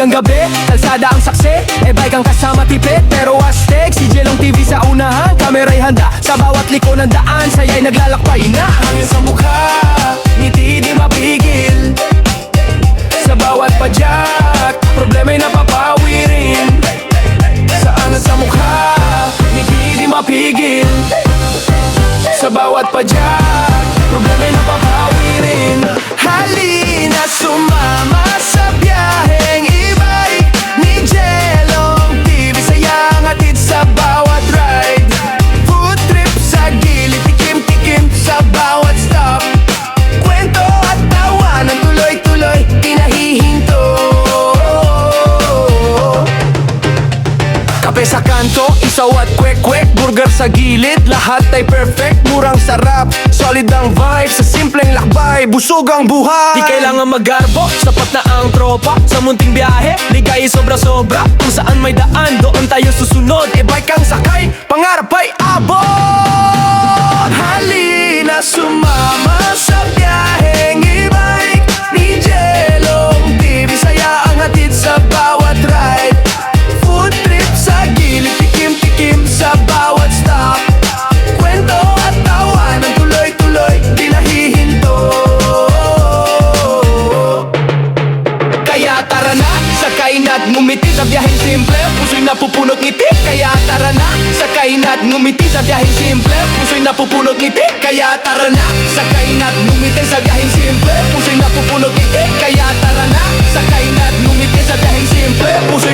hanggang gabi, kalsada ang saksi. E-bike ang kasama tipid, pero astig. Si Jelong TV sa unahan, kamera'y handa. Sa bawat liko ng daan, saya'y naglalakbay na. Hangin sa mukha, ngiti di mapigil. Sa bawat padyak, problema'y napapawi rin. Saan sa mukha, ngiti di mapigil. Sa bawat padyak, problema'y napapawi rin. Halina sumama sa biyaheng e-bike ni Jelong TV, sayang hatid sa bawat ride. Food trip sa gilid, tikim-tikim sa bawat stop. Kwento at tawanan, tuloy-tuloy, di nahihinto. Kape sa kanto, isaw at kwek-kwek. Burger sa gilid, lahat ay perfect. Murang sarap, solid ang vibe. Sa simpleng lakbay, busog ang buhay. Di kailangan mag-garbo, sapat na ang tropa. Sa munting biyahe, ligay sobra-sobra. Kung saan may daan, doon tayo susunod. E-bike ang sakay, pangarap ay abot. Halina sumama sa biyaheng e-bike ni Jelong TV, saya ang hatid sa bawat ride. Food trip sa gilid, tikim-tikim sa bawat stop. Kwento at tawanan, tuloy-tuloy, di nahihinto. Kaya tara na, sakay na't ngumiti sa biyaheng simple. Puso'y napupunot ngiti, kaya tara na, sakay na't ngumiti sa biyaheng simple. Puso'y napupunot ngiti, kaya tara na, sakay na't ngumiti sa biyaheng simple. Puso'y napupunot ngiti, kaya tara na, sakay na't ngumiti sa biyaheng simple. Puso'y